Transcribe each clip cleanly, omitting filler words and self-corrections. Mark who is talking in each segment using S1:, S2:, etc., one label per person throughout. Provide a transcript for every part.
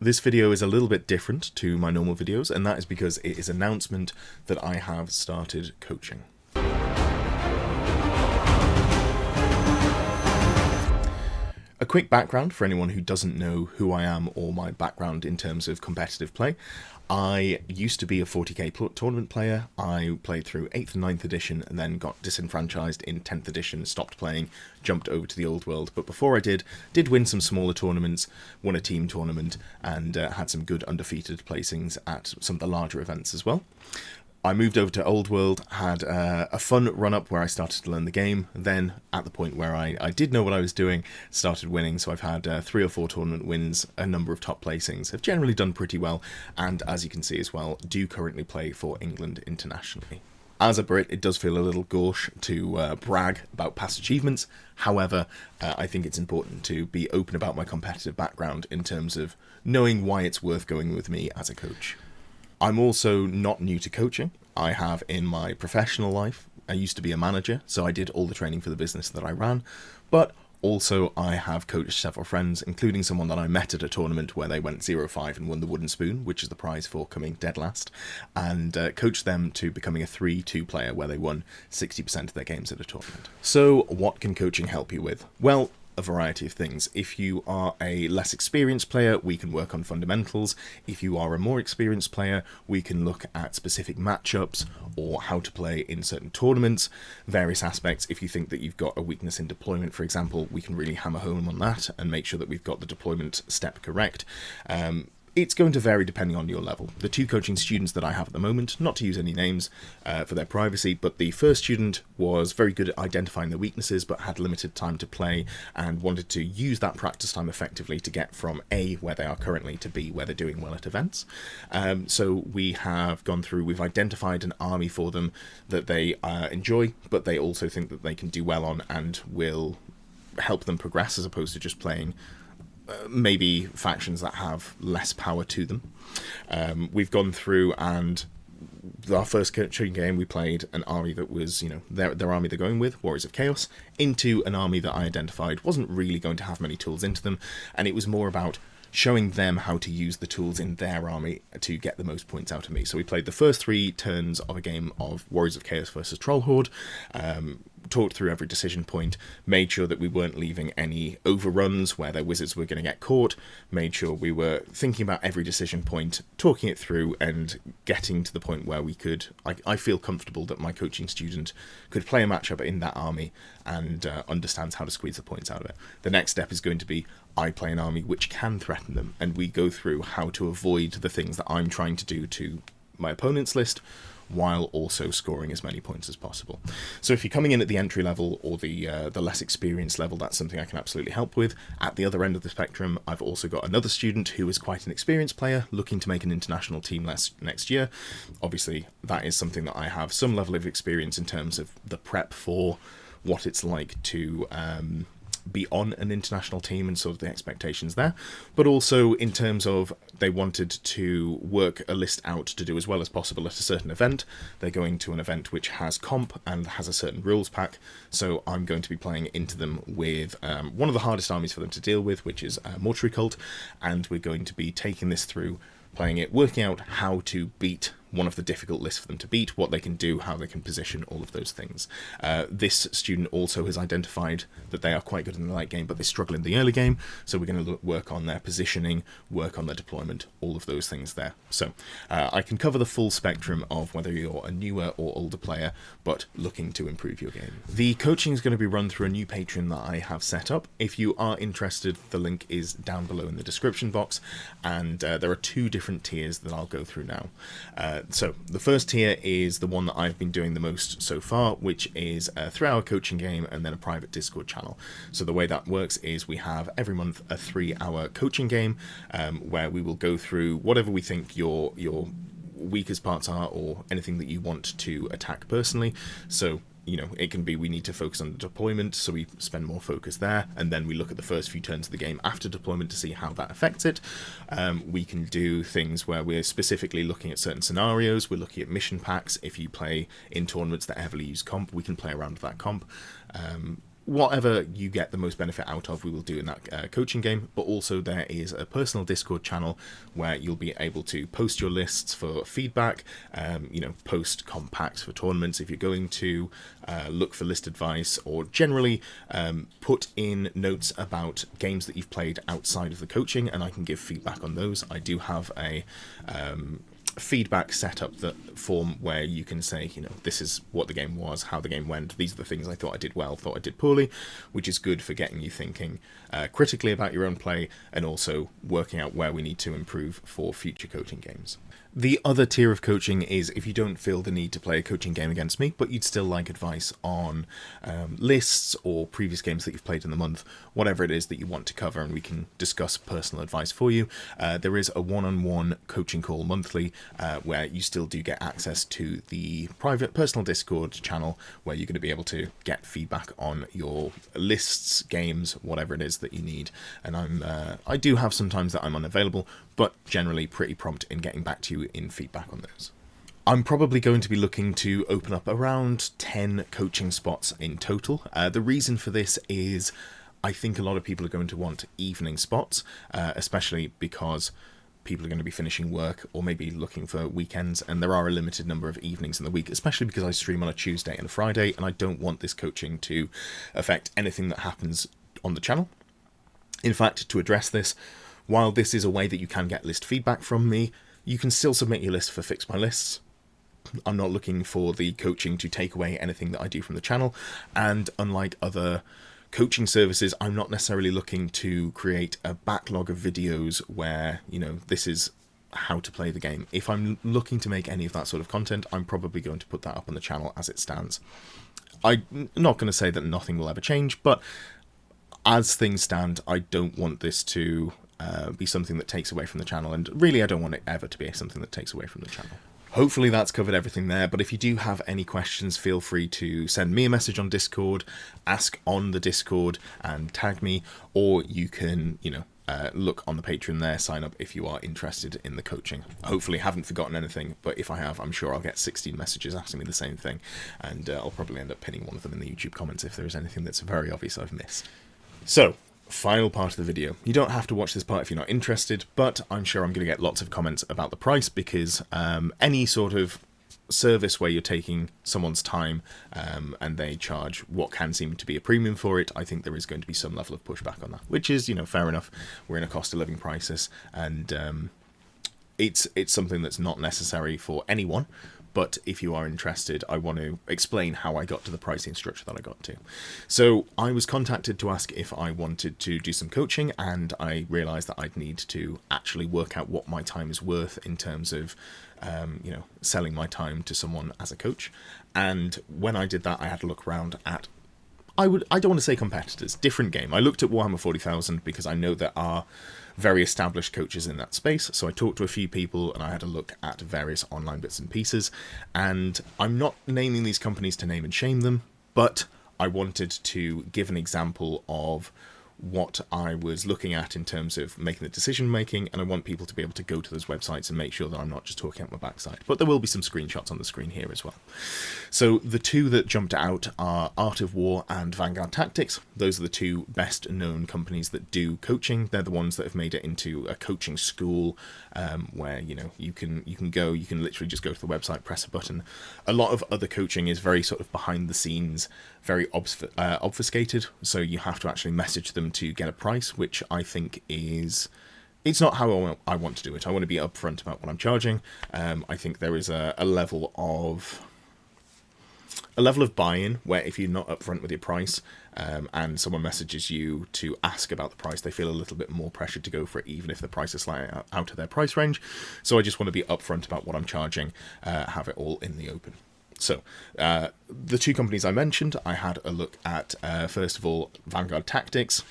S1: This video is a little bit different to my normal videos, and that is because it is an announcement that I have started coaching. A quick background for anyone who doesn't know who I am or my background in terms of competitive play. I used to be a 40k tournament player. I played through 8th and 9th edition and then got disenfranchised in 10th edition, stopped playing, jumped over to the old world. But before I did win some smaller tournaments, won a team tournament, and had some good undefeated placings at some of the larger events as well. I moved over to Old World, had a fun run-up where I started to learn the game, then at the point where I did know what I was doing, started winning, so I've had 3 or 4 tournament wins, a number of top placings, have generally done pretty well, and as you can see as well, do currently play for England internationally. As a Brit, it does feel a little gauche to brag about past achievements. However, I think it's important to be open about my competitive background in terms of knowing why it's worth going with me as a coach. I'm also not new to coaching. I have in my professional life, I used to be a manager, so I did all the training for the business that I ran, but also I have coached several friends, including someone that I met at a tournament where they went 0-5 and won the wooden spoon, which is the prize for coming dead last, and coached them to becoming a 3-2 player where they won 60% of their games at a tournament. So what can coaching help you with? Well, a variety of things. If you are a less experienced player, we can work on fundamentals. If you are a more experienced player, we can look at specific matchups or how to play in certain tournaments, various aspects. If you think that you've got a weakness in deployment, for example, we can really hammer home on that and make sure that we've got the deployment step correct. It's going to vary depending on your level. The 2 coaching students that I have at the moment, not to use any names for their privacy, but the first student was very good at identifying their weaknesses but had limited time to play and wanted to use that practice time effectively to get from A, where they are currently, to B, where they're doing well at events. So we have gone through, we've identified an army for them that they enjoy, but they also think that they can do well on and will help them progress as opposed to just playing maybe factions that have less power to them. We've gone through, and our first coaching game we played an army that was, their army they're going with, Warriors of Chaos, into an army that I identified wasn't really going to have many tools into them, and it was more about showing them how to use the tools in their army to get the most points out of me. So we played the first 3 turns of a game of Warriors of Chaos versus Troll Horde, talked through every decision point, made sure that we weren't leaving any overruns where their wizards were going to get caught, made sure we were thinking about every decision point, talking it through and getting to the point where we could, I feel comfortable that my coaching student could play a matchup in that army and understands how to squeeze the points out of it. The next step is going to be I play an army which can threaten them, and we go through how to avoid the things that I'm trying to do to my opponent's list while also scoring as many points as possible. So if you're coming in at the entry level or the less experienced level, that's something I can absolutely help with. At the other end of the spectrum, I've also got another student who is quite an experienced player looking to make an international team next year. Obviously, that is something that I have some level of experience in terms of the prep for what it's like to be on an international team and sort of the expectations there, but also in terms of they wanted to work a list out to do as well as possible at a certain event. They're going to an event which has comp and has a certain rules pack, so I'm going to be playing into them with one of the hardest armies for them to deal with, which is Mortuary Cult, and we're going to be taking this through, playing it, working out how to beat one of the difficult lists for them to beat, what they can do, how they can position, all of those things. This student also has identified that they are quite good in the late game, but they struggle in the early game, so we're going to work on their positioning, work on their deployment, all of those things there. So I can cover the full spectrum of whether you're a newer or older player, but looking to improve your game. The coaching is going to be run through a new Patreon that I have set up. If you are interested, the link is down below in the description box, and there are 2 different tiers that I'll go through now. So the first tier is the one that I've been doing the most so far, which is a 3-hour coaching game and then a private Discord channel. So the way that works is we have every month a 3-hour coaching game where we will go through whatever we think your weakest parts are or anything that you want to attack personally. So it can be we need to focus on the deployment, so we spend more focus there, and then we look at the first few turns of the game after deployment to see how that affects it. We can do things where we're specifically looking at certain scenarios, we're looking at mission packs. If you play in tournaments that heavily use comp, we can play around with that comp. whatever you get the most benefit out of, we will do in that coaching game. But also there is a personal Discord channel where you'll be able to post your lists for feedback, post comp packs for tournaments if you're going to, look for list advice, or generally put in notes about games that you've played outside of the coaching, and I can give feedback on those. I do have a feedback setup that form where you can say, this is what the game was, how the game went, these are the things I thought I did well, thought I did poorly, which is good for getting you thinking critically about your own play, and also working out where we need to improve for future coaching games. The other tier of coaching is if you don't feel the need to play a coaching game against me, but you'd still like advice on lists or previous games that you've played in the month, whatever it is that you want to cover, and we can discuss personal advice for you. There is a one-on-one coaching call monthly where you still do get access to the private personal Discord channel where you're going to be able to get feedback on your lists, games, whatever it is that you need. And I do have some times that I'm unavailable, but generally pretty prompt in getting back to you in feedback on those. I'm probably going to be looking to open up around 10 coaching spots in total. The reason for this is I think a lot of people are going to want evening spots, especially because people are going to be finishing work or maybe looking for weekends, and there are a limited number of evenings in the week, especially because I stream on a Tuesday and a Friday, and I don't want this coaching to affect anything that happens on the channel. In fact, to address this, while this is a way that you can get list feedback from me, you can still submit your list for Fix My Lists. I'm not looking for the coaching to take away anything that I do from the channel, and unlike other coaching services, I'm not necessarily looking to create a backlog of videos where, this is how to play the game. If I'm looking to make any of that sort of content, I'm probably going to put that up on the channel as it stands. I'm not going to say that nothing will ever change, but as things stand, I don't want this to be something that takes away from the channel, and really I don't want it ever to be something that takes away from the channel. Hopefully that's covered everything there, but if you do have any questions, feel free to send me a message on Discord, ask on the Discord and tag me, or you can, look on the Patreon there, sign up if you are interested in the coaching. Hopefully haven't forgotten anything, but if I have, I'm sure I'll get 16 messages asking me the same thing, and I'll probably end up pinning one of them in the YouTube comments if there is anything that's very obvious I've missed. So, final part of the video. You don't have to watch this part if you're not interested, but I'm sure I'm going to get lots of comments about the price, because any sort of service where you're taking someone's time and they charge what can seem to be a premium for it, I think there is going to be some level of pushback on that, which is, fair enough. We're in a cost of living crisis, and it's something that's not necessary for anyone. But if you are interested, I want to explain how I got to the pricing structure that I got to. So I was contacted to ask if I wanted to do some coaching, and I realised that I'd need to actually work out what my time is worth in terms of, selling my time to someone as a coach. And when I did that, I had to look around at, I don't want to say competitors, different game. I looked at Warhammer 40,000 because I know there are very established coaches in that space, so I talked to a few people and I had a look at various online bits and pieces, and I'm not naming these companies to name and shame them, but I wanted to give an example of what I was looking at in terms of making the decision making, and I want people to be able to go to those websites and make sure that I'm not just talking out my backside. But there will be some screenshots on the screen here as well. So the two that jumped out are Art of War and Vanguard Tactics. Those are the two best known companies that do coaching. They're the ones that have made it into a coaching school, where you can go, you can literally just go to the website, press a button. A lot of other coaching is very sort of behind the scenes, very obfuscated, so you have to actually message them to get a price, which I think it's not how I want to do it. I want to be upfront about what I'm charging. I think there is a level of buy-in where if you're not upfront with your price, and someone messages you to ask about the price, they feel a little bit more pressured to go for it, even if the price is slightly out of their price range. So I just want to be upfront about what I'm charging, have it all in the open. So, the two companies I mentioned, I had a look at, first of all, Vanguard Tactics.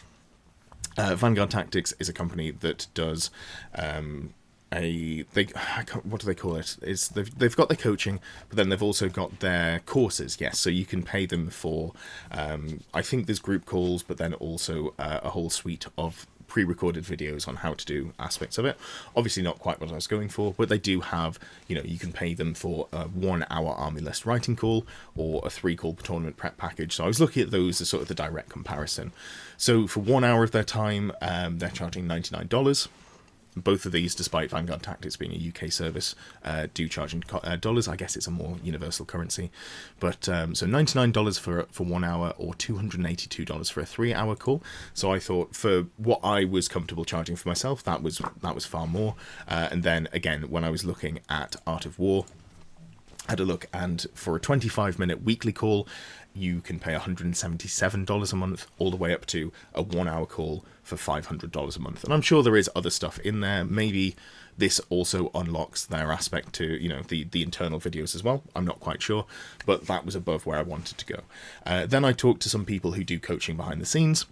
S1: Vanguard Tactics is a company that does what do they call it? They've got their coaching, but then they've also got their courses. Yes, so you can pay them for. I think there's group calls, but then also a whole suite of pre-recorded videos on how to do aspects of it. Obviously not quite what I was going for, but they do have, you can pay them for a 1 hour army list writing call or a 3 call tournament prep package. So I was looking at those as sort of the direct comparison. So for 1 hour of their time, they're charging $99. Both of these, despite Vanguard Tactics being a UK service, do charge in dollars. I guess it's a more universal currency. But so $99 for 1 hour or $282 for a 3 hour call. So I thought for what I was comfortable charging for myself, that was far more. And then again, when I was looking at Art of War, I had a look, and for a 25-minute weekly call, you can pay $177 a month, all the way up to a 1 hour call for $500 a month. And I'm sure there is other stuff in there. Maybe this also unlocks their aspect to, the internal videos as well. I'm not quite sure, but that was above where I wanted to go. Then I talked to some people who do coaching behind the scenes.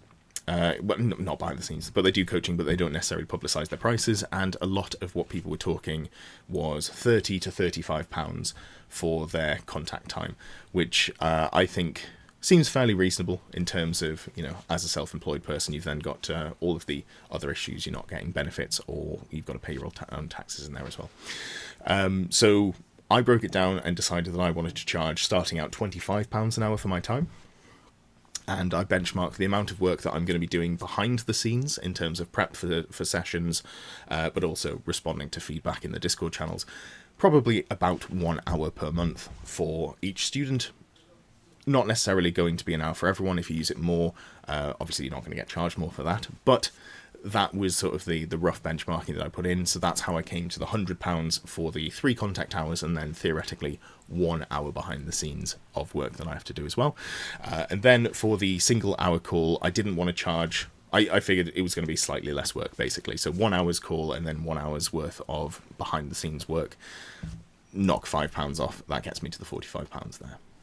S1: Well, not behind the scenes, but they do coaching, but they don't necessarily publicise their prices. And a lot of what people were talking was £30 to £35 for their contact time, which I think seems fairly reasonable in terms of, as a self-employed person, you've then got all of the other issues. You're not getting benefits, or you've got to pay your own taxes in there as well. So I broke it down and decided that I wanted to charge, starting out £25 an hour for my time. And I benchmark the amount of work that I'm going to be doing behind the scenes in terms of prep for sessions, but also responding to feedback in the Discord channels. Probably about 1 hour per month for each student. Not necessarily going to be an hour for everyone. If you use it more, obviously you're not going to get charged more for that. But that was sort of the rough benchmarking that I put in. So that's how I came to the £100 for the 3 contact hours, and then theoretically 1 hour behind the scenes of work that I have to do as well. And then for the single hour call, I didn't want to charge. I figured it was going to be slightly less work, basically. So 1 hour's call and then 1 hour's worth of behind the scenes work. Knock £5 off. That gets me to the £45 there.